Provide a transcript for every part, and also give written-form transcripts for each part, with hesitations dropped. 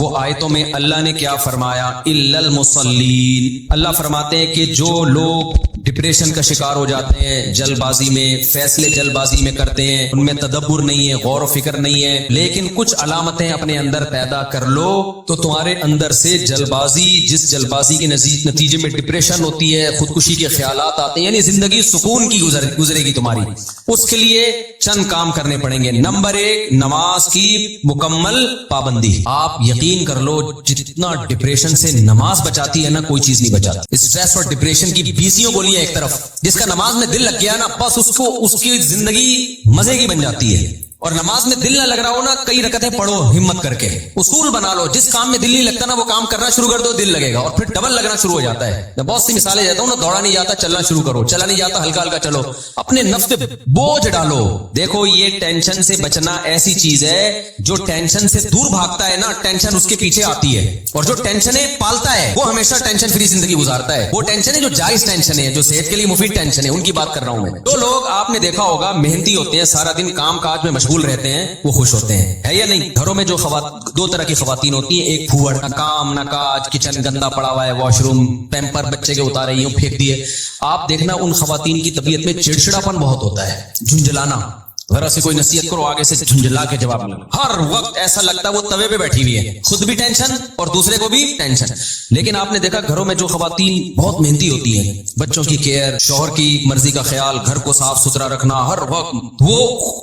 وہ آیتوں میں اللہ نے کیا فرمایا؟ الا المصلین، اللہ فرماتے ہیں کہ جو لوگ ڈپریشن کا شکار ہو جاتے ہیں، جلد بازی میں فیصلے جلد بازی میں کرتے ہیں، ان میں تدبر نہیں ہے، غور و فکر نہیں ہے، لیکن کچھ علامتیں اپنے اندر پیدا کر لو تو تمہارے اندر سے جلد بازی، جس جلد بازی کے نتیجے میں ڈپریشن ہوتی ہے، خودکشی کے خیالات آتے ہیں، یعنی زندگی سکون کی گزرے گی تمہاری، اس کے لیے چند کام کرنے پڑیں گے۔ نمبر 1، نماز کی مکمل پابندی۔ آپ یقین کر لو جتنا ڈپریشن سے نماز بچاتی ہے نا، کوئی چیز نہیں بچاتی۔ اسٹریس اور ڈپریشن کی 20 گولیاں ایک طرف، جس کا نماز میں دل لگ گیا نا، بس اس کی زندگی مزے کی بن جاتی ہے۔ اور نماز میں دل نہ لگ رہا ہو نا، کئی رکعتیں پڑھو ہمت کر کے، اصول بنا لو، جس کام میں دل نہیں لگتا نا وہ کام کرنا شروع کر دو، دل لگے گا، اور پھر ڈبل لگنا شروع ہو جاتا ہے۔ میں بہت سی مثالیں دیتا ہوں نا، دوڑا نہیں جاتا چلنا شروع کرو، چلا نہیں جاتا ہلکا ہلکا چلو، اپنے نفس پہ بوجھ ڈالو۔ دیکھو یہ ٹینشن سے بچنا ایسی چیز ہے، جو ٹینشن سے دور بھاگتا ہے نا، ٹینشن اس کے پیچھے آتی ہے، اور جو ٹینشنیں پالتا ہے وہ ہمیشہ ٹینشن فری زندگی گزارتا ہے۔ وہ ٹینشن ہے جو جائز ٹینشن ہے، جو صحت کے لیے مفید ٹینشن ہے، ان کی بات کر رہا ہوں میں۔ تو لوگ آپ نے دیکھا ہوگا محنتی ہوتے ہیں، سارا دن کام کاج میں مشغول رہتے ہیں، وہ خوش ہوتے ہیں، ہے یا نہیں؟ گھروں میں جو دو طرح کی خواتین ہوتی ہیں، ایک پھوڑ، نہ کام نہ کاج، کچن گندا پڑا ہوا ہے، واش روم پیمپر بچے کے اتارے یوں پھینک دیے۔ آپ دیکھنا ان خواتین کی طبیعت میں چڑچڑاپن بہت ہوتا ہے، جھنجھلانا، ذرا سے کوئی نصیحت کرو آگے سے جھنجھلا کے جواب ملے، ہر وقت ایسا لگتا ہے وہ توے پہ بیٹھی ہوئی ہے، خود بھی ٹینشن اور دوسرے کو بھی ٹینشن۔ لیکن آپ نے دیکھا گھروں میں جو خواتین بہت محنتی ہوتی ہیں، بچوں کی کیئر، شوہر کی مرضی کا خیال، گھر کو صاف ستھرا رکھنا، ہر وقت وہ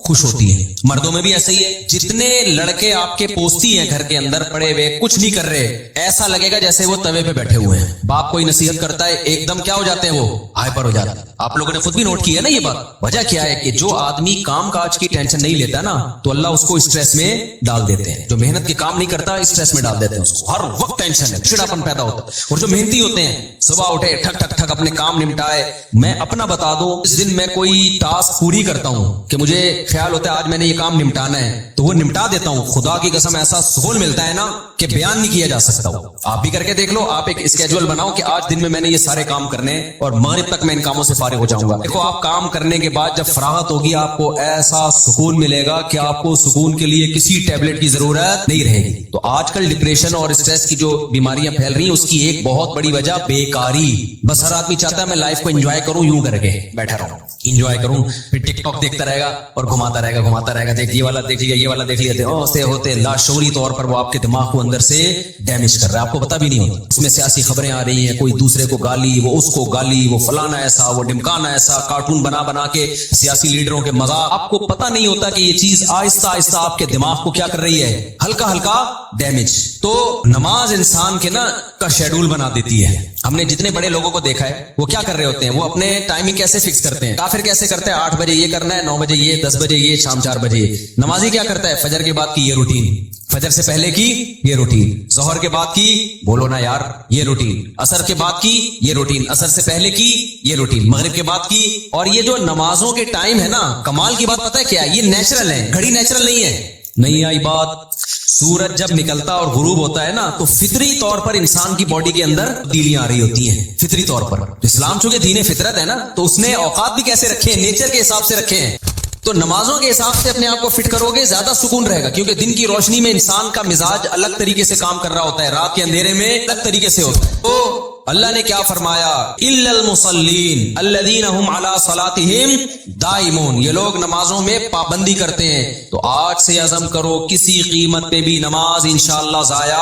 خوش ہوتی ہیں۔ مردوں میں بھی ایسا ہی ہے، جتنے لڑکے آپ کے پوستی ہیں گھر کے اندر پڑے ہوئے کچھ نہیں کر رہے، ایسا لگے گا جیسے وہ توے پہ بیٹھے ہوئے ہیں۔ باپ کوئی نصیحت کرتا ہے ایک دم کیا ہو جاتے ہیں، وہ ہائپر ہو جاتے ہیں۔ آپ لوگوں نے خود بھی نوٹ کیا ہے نا یہ بات۔ وجہ کیا ہے کہ جو آدمی کام کاج کی ٹینشن نہیں لیتا نا، تو اللہ اس کو اسٹریس میں ڈال دیتے ہیں۔ جو محنت کے کام نہیں کرتا اسٹریس میں ڈال دیتے ہیں، اس کو ہر وقت ٹینشن ہے، چڑاپن پیدا ہوتا ہے۔ اور جو محنتی ہوتے ہیں، صبح اٹھے ٹھک ٹھک ٹھک اپنے کام نمٹائے۔ میں اپنا بتا دوں، اس دن میں کوئی ٹاسک پوری کرتا ہوں کہ مجھے خیال ہوتا ہے آج میں نے یہ کام نمٹانا ہے، تو وہ نمٹا دیتا ہوں۔ خدا کی قسم ایسا سکون ملتا ہے نا کہ بیان نہیں کیا جا سکتا۔ آپ بھی کر کے دیکھ لو، آپ ایک اسکیجول بناؤ کہ آج دن میں نے یہ سارے کام کرنے اور مغرب تک میں ان کاموں سے فارغ ہو جاؤں گا۔ دیکھو آپ کام کرنے کے بعد جب فراغت ہوگی، آپ کو ایسا سکون ملے گا کہ آپ کو سکون کے لیے کسی ٹیبلٹ کی ضرورت نہیں رہے گی۔ تو آج کل ڈپریشن اور اسٹریس کی جو بیماریاں پھیل رہی ہیں، اس کی ایک بہت بڑی وجہ بیکاری۔ بس ہر آدمی چاہتا ہے میں لائف کو انجوائے کروں، یوں کر کے بیٹھا رہوں، انجوائے کروں، پھر ٹک ٹاک دیکھتا رہے گا اور گھماتا رہے گا، دیکھ یہ والا دیکھ لیا، یہ والا دیکھ لیا، ہوتے لاشعوری طور پر وہ آپ کے دماغ کو اندر سے ڈیمیج کر رہا ہے، آپ کو پتہ بھی نہیں ہوتا۔ اس میں سیاسی خبریں آ رہی ہیں، کوئی دوسرے کو گالی، وہ اس کو گالی، وہ فلانا ایسا، وہ ڈمکانا ایسا، کارٹون بنا کے سیاسی لیڈروں کے مذاق۔ آپ کو پتہ نہیں ہوتا کہ یہ چیز آہستہ آہستہ آپ کے دماغ کو کیا کر رہی ہے، ہلکا ہلکا ڈیمیج۔ تو نماز انسان کے نا کا شیڈول بنا دیتی ہے۔ ہم نے جتنے بڑے لوگوں کو دیکھا ہے، وہ کیا کر رہے ہوتے ہیں، وہ اپنے ٹائمنگ کیسے فکس کرتے ہیں، کافر کیسے کرتے ہیں، 8 بجے یہ کرنا ہے، 9 بجے یہ، 10 بجے یہ، شام 4 بجے یہ۔ نمازی کیا کرتا ہے، فجر کے بعد کی یہ روٹین، فجر سے پہلے کی یہ روٹین، ظہر کے بعد کی، بولو نا یار، یہ روٹین، عصر کے بعد کی یہ روٹین، عصر سے پہلے کی یہ روٹین، مغرب کے بعد کی۔ اور یہ جو نمازوں کے ٹائم ہے نا، کمال کی بات پتہ ہے کیا ہے، یہ نیچرل ہے، گھڑی نیچرل نہیں ہے۔ نہیں آئی بات؟ سورج جب نکلتا اور غروب ہوتا ہے نا، تو فطری طور پر انسان کی باڈی کے اندر تبدیلیاں آ رہی ہوتی ہیں، فطری طور پر۔ اسلام چونکہ دین فطرت ہے نا، تو اس نے اوقات بھی کیسے رکھے ہیں، نیچر کے حساب سے رکھے ہیں۔ تو نمازوں کے حساب سے اپنے آپ کو فٹ کرو گے، زیادہ سکون رہے گا، کیونکہ دن کی روشنی میں انسان کا مزاج الگ طریقے سے کام کر رہا ہوتا ہے، رات کے اندھیرے میں الگ طریقے سے ہوتا ہے۔ تو اللہ نے کیا فرمایا، الا المصلین الذین هم علی صلاتهم دائمون، یہ لوگ نمازوں میں پابندی کرتے ہیں۔ تو آج سے عزم کرو کسی قیمت پہ بھی نماز انشاءاللہ ضائع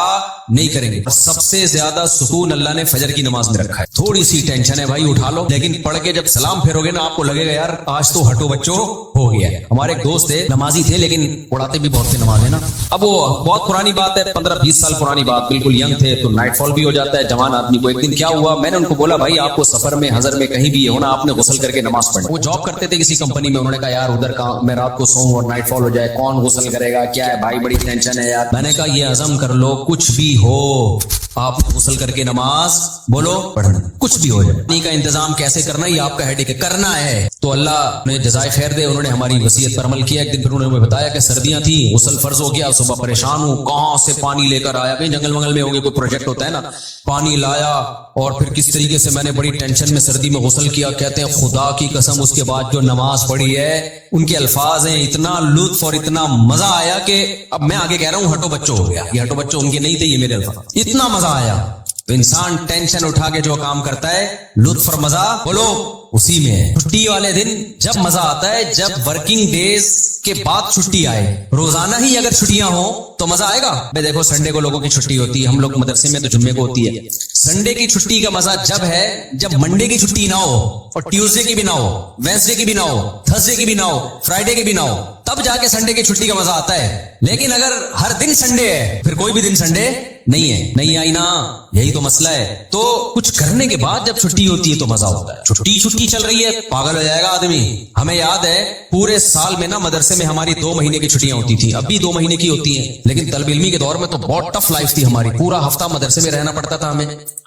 نہیں کریں گے۔ سب سے زیادہ سکون اللہ نے فجر کی نماز میں رکھا ہے۔ تھوڑی سی ٹینشن ہے بھائی، اٹھا لو، لیکن پڑھ کے جب سلام پھیرو گے نا، آپ کو لگے گا یار آج تو ہٹو بچوں ہو گیا ہے۔ ہمارے ایک دوست تھے، نمازی تھے لیکن اڑاتے بھی بہت تھے نماز، ہے نا۔ اب وہ بہت پرانی بات ہے، 15-20 سال پرانی بات، بالکل ینگ تھے، تو نائٹ فال بھی ہو جاتا ہے جوان آدمی کو۔ ایک دن کیا ہوا، میں نے ان کو بولا بھائی آپ کو سفر میں، حضر میں، کہیں بھی ہونا، آپ نے غسل کر کے نماز پڑھنا۔ وہ جاب کرتے تھے کسی کمپنی میں، انہوں نے کہا یار ادھر کہاں میں رات کو سوؤں اور نائٹ فال ہو جائے، کون غسل کرے گا، کیا ہے بھائی، بڑی ٹینشن ہے یار۔ میں نے کہا یہ عزم کر لو، کچھ بھی ہو آپ غسل کر کے نماز بولو پڑھنا, کچھ بھی ہو جائے. پانی کا انتظام کیسے کرنا یہ آپ کا ہیڈک ہے, کرنا ہے. تو اللہ نے جزائے خیر دے, انہوں نے ہماری وصیت پر عمل کیا. ایک دن پھر انہوں نے بتایا کہ سردیاں تھیں, غسل فرض ہو گیا, صبح پریشان ہوں کہاں سے پانی لے کر آیا, کہیں جنگل منگل میں ہوں گے, کوئی پروجیکٹ ہوتا ہے نا, پانی لایا اور پھر کس طریقے سے میں نے بڑی ٹینشن میں سردی میں غسل کیا. کہتے ہیں خدا کی قسم اس کے بعد جو نماز پڑھی ہے, ان کے الفاظ ہیں, اتنا لطف اور اتنا مزہ آیا کہ اب میں آگے کہہ رہا ہوں ہٹو بچوں ہو گیا. یہ ہٹو بچوں ان کے نہیں تھے, یہ میرے الفاظ. اتنا مزہ آیا. تو انسان ٹینشن اٹھا کے جو کام کرتا ہے, لطف اور مزہ بولو اسی میں ہے. چھٹی والے دن جب مزہ آتا ہے, جب ورکنگ ڈیز کے بعد چھٹی آئے. روزانہ ہی اگر چھٹیاں ہوں تو مزہ آئے گا. بھائی دیکھو سنڈے کو لوگوں کی چھٹی ہوتی ہے, ہم لوگ مدرسے میں تو جمعے کو ہوتی ہے. سنڈے کی چھٹی کا مزہ جب ہے جب منڈے کی چھٹی نہ ہو, اور ٹیوزڈے کی بھی نہ ہو, وینسڈے کی بھی نہ ہو, تھرسڈے کی بھی نہ ہو, فرائیڈے کی بھی نہ ہو, تب جا کے سنڈے کی چھٹی کا مزہ آتا ہے. لیکن اگر ہر دن سنڈے ہے پھر کوئی بھی دن سنڈے نہیں ہے. نہیں آئی نا, یہی تو مسئلہ ہے. تو کچھ کرنے کے بعد جب چھٹی ہوتی ہے تو مزہ ہوتا ہے. چھٹی چل رہی ہے, پاگل ہو جائے گا آدمی. ہمیں یاد ہے پورے سال میں نا مدرسے میں ہماری 2 مہینے کی چھٹیاں ہوتی تھی. اب بھی 2 مہینے کی ہوتی ہیں, لیکن طالب علمی کے دور میں تو بہت ٹف لائف تھی ہماری. پورا ہفتہ مدرسے میں رہنا پڑتا تھا ہمیں.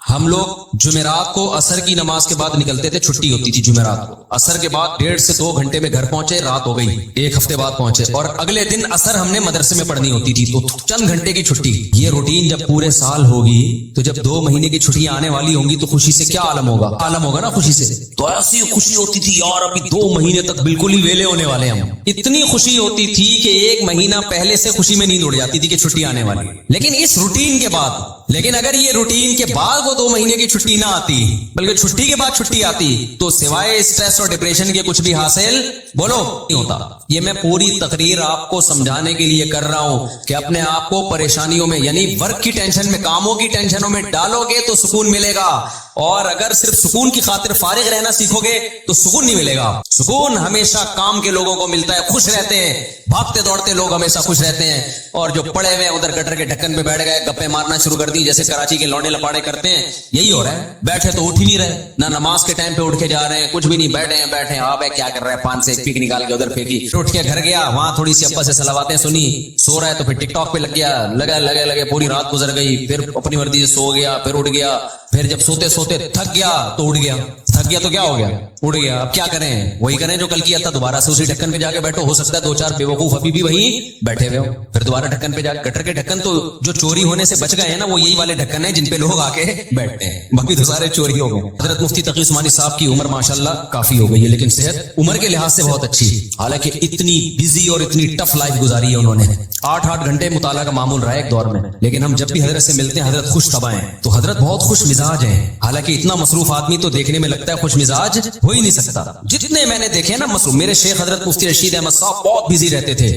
ہم لوگ جمعرات کو عصر کی نماز کے بعد نکلتے تھے, چھٹی ہوتی تھی جمعرات کو. عصر کے بعد 1.5 سے 2 گھنٹے میں گھر پہنچے, رات ہو گئی, 1 ہفتے بعد پہنچے, اور اگلے دن عصر ہم نے مدرسے میں پڑھنی ہوتی تھی. تو چند گھنٹے کی چھٹی. یہ روٹین جب پورے سال ہوگی تو جب 2 مہینے کی چھٹیاں آنے والی ہوں گی تو خوشی سے کیا عالم ہوگا, عالم ہوگا نا خوشی سے. تو ایسی خوشی ہوتی تھی یار, ابھی 2 مہینے تک بالکل ہی ویلے ہونے والے ہم. اتنی خوشی ہوتی تھی کہ 1 مہینہ پہلے سے خوشی میں نیند اڑ جاتی تھی کہ چھٹی آنے والی. لیکن اس روٹین کے بعد, لیکن اگر یہ روٹین کے بعد وہ 2 مہینے کی چھٹی نہ آتی, بلکہ چھٹی کے بعد چھٹی آتی, تو سوائے اسٹریس اور ڈپریشن کے کچھ بھی حاصل بولو نہیں ہوتا. یہ میں پوری تقریر آپ کو سمجھانے کے لیے کر رہا ہوں کہ اپنے آپ کو پریشانیوں میں, یعنی ورک کی ٹینشن میں, کاموں کی ٹینشنوں میں ڈالو گے تو سکون ملے گا. اور اگر صرف سکون کی خاطر فارغ رہنا سیکھو گے تو سکون نہیں ملے گا. سکون ہمیشہ کام کے لوگوں کو ملتا ہے, خوش رہتے ہیں, بھاگتے دوڑتے لوگ ہمیشہ خوش رہتے ہیں. اور جو پڑے ہوئے ادھر گٹر کے ڈھکن پہ بیٹھ گئے, گپے مارنا شروع کر دی جیسے کراچی کے لونڈے لپاڑے کرتے ہیں, یہی ہو رہا ہے. بیٹھے تو اٹھ ہی نہیں رہے, نہ نماز کے ٹائم پہ اٹھ کے جا رہے ہیں, کچھ بھی نہیں, بیٹھے آپ کیا کر رہے ہیں, پان سے ایک پیک نکال کے ادھر پھینکی, اٹھ کے گھر گیا, وہاں تھوڑی سی ابا سے صلواتیں سنی, سو رہا ہے تو پھر ٹک ٹاک پہ لگ گیا, لگے پوری رات گزر گئی, پھر اپنی مرضی سے سو گیا, پھر اٹھ گیا, پھر جب سوتے سوتے تھک گیا تو اٹھ گیا, تھک گیا تو کیا ہو گیا, اٹھ گیا. اب کیا کریں, وہی کریں جو کل کیا تھا, دوبارہ سے اسی ڈھکن پہ جا کے بیٹھو. ہو سکتا ہے 2-4 بیوقوف ابھی بھی وہیں بیٹھے ہوئے ہو, پھر دوبارہ ڈھکن پہ جا کے. گٹر کے ڈھکن تو جو چوری ہونے سے بچ گئے ہیں نا, وہ یہی والے ڈھکن ہیں جن پہ لوگ آ کے بیٹھتے ہیں, باقی تو سارے چوری ہو گئے. حضرت مفتی تقی عثمانی صاحب کی عمر ماشاءاللہ کافی ہو گئی ہے, لیکن صحت عمر کے لحاظ سے بہت اچھی, حالانکہ اتنی بزی اور اتنی ٹف لائف گزاری ہے انہوں نے. 8 گھنٹے مطالعہ کا معمول رہا ہے ایک دور میں, لیکن ہم جب بھی حضرت سے ملتے ہیں حضرت خوش طبع ہیں. تو حضرت بہت خوش مزاج ہیں, حالانکہ اتنا مصروف آدمی تو دیکھنے میں لگتا ہے خوش مزاج ہو ہی نہیں سکتا. جتنے میں نے دیکھے نا مصروف, میرے شیخ حضرت مفتی رشید احمد صاحب بہت بزی رہتے تھے.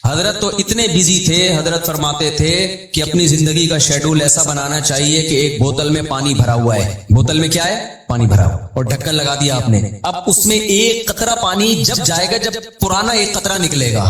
حضرت تو اتنے بزی تھے, حضرت فرماتے تھے کہ اپنی زندگی کا شیڈول ایسا بنانا چاہیے کہ ایک بوتل میں پانی بھرا ہوا ہے, بوتل میں کیا ہے, پانی بھرا ہوا, اور ڈھکن لگا دیا آپ نے. اب اس میں ایک قطرہ پانی جب جائے گا جب پرانا ایک قطرہ نکلے گا.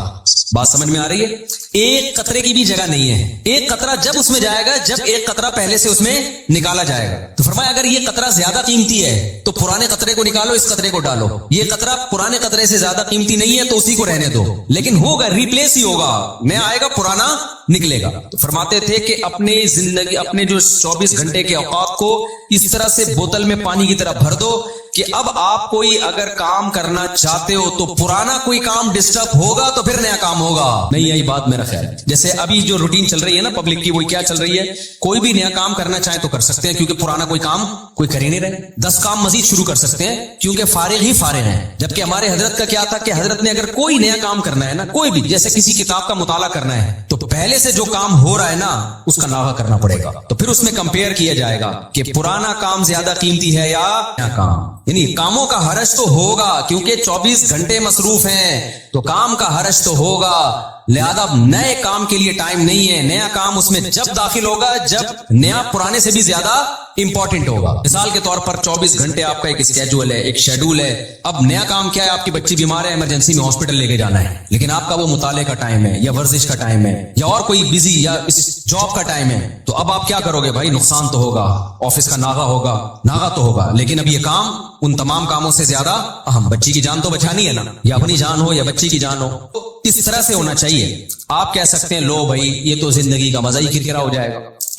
بات سمجھ میں آ رہی ہے؟ ایک قطرے کی بھی جگہ نہیں ہے. ایک قطرہ جب اس میں جائے گا جب ایک قطرہ پہلے سے اس میں نکالا جائے گا. تو فرمایا اگر یہ قطرہ زیادہ قیمتی ہے تو پرانے قطرے کو نکالو, اس قطرے کو ڈالو. یہ قطرہ پرانے قطرے سے زیادہ قیمتی نہیں ہے تو اسی کو رہنے دو, لیکن ہوگا ریپلیس ہی ہوگا, نیا آئے گا پرانا نکلے گا. تو فرماتے تھے کہ اپنی زندگی, اپنے جو 24 گھنٹے کے اوقات کو اس طرح سے بوتل میں پانی کی طرح بھر دو کہ اب آپ کوئی اگر کام کرنا چاہتے ہو تو پرانا کوئی کام ڈسٹرب ہوگا تو پھر نیا کام ہوگا. نہیں یہی بات میرا خیال ہے. جیسے ابھی جو روٹین چل رہی ہے نا پبلک کی, وہ کیا چل رہی ہے, کوئی بھی نیا کام کرنا چاہے تو کر سکتے ہیں, کیونکہ پرانا کوئی کام کوئی کر ہی نہیں رہے. 10 کام مزید شروع کر سکتے ہیں کیونکہ فارغ ہی فارغ ہیں. جبکہ ہمارے حضرت کا کیا تھا کہ حضرت نے اگر کوئی نیا کام کرنا ہے نا, کوئی بھی, جیسے کسی کتاب کا مطالعہ کرنا ہے تو پہلے سے جو کام ہو رہا ہے نا اس کا ناغہ کرنا پڑے گا. تو پھر اس میں کمپیئر کیا جائے گا کہ پرانا کام زیادہ قیمتی ہے یا نیا کام. یعنی کاموں کا حرج تو ہوگا کیونکہ 24 گھنٹے مصروف ہیں, تو کام کا حرج تو ہوگا, لہذا نئے کام کے لیے ٹائم نہیں ہے. نیا کام اس میں جب داخل ہوگا جب نیا پرانے سے بھی زیادہ امپورٹنٹ ہوگا. مثال کے طور پر 24 گھنٹے آپ کا ایک اسکیجول ہے, ایک شیڈول ہے. اب نیا کام کیا ہے, آپ کی بچی بیمار ہے, ایمرجنسی میں ہاسپٹل لے کے جانا ہے, لیکن آپ کا وہ مطالعے کا ٹائم ہے یا ورزش کا ٹائم ہے یا اور کوئی بزی یا جاب کا ٹائم ہے. تو اب آپ کیا کرو گے بھائی, نقصان تو ہوگا, آفس کا ناغہ ہوگا, ناغہ تو ہوگا, لیکن اب یہ کام ان تمام کاموں سے زیادہ اہم. بچی کی جان تو بچانی ہے نا, یا اپنی جان ہو یا بچی کی جان ہو, تو اس طرح سے ہونا چاہیے. آپ کہہ سکتے ہیں لو بھائی یہ تو زندگی کا مزہ ہی کرکرا ہو جائے گا,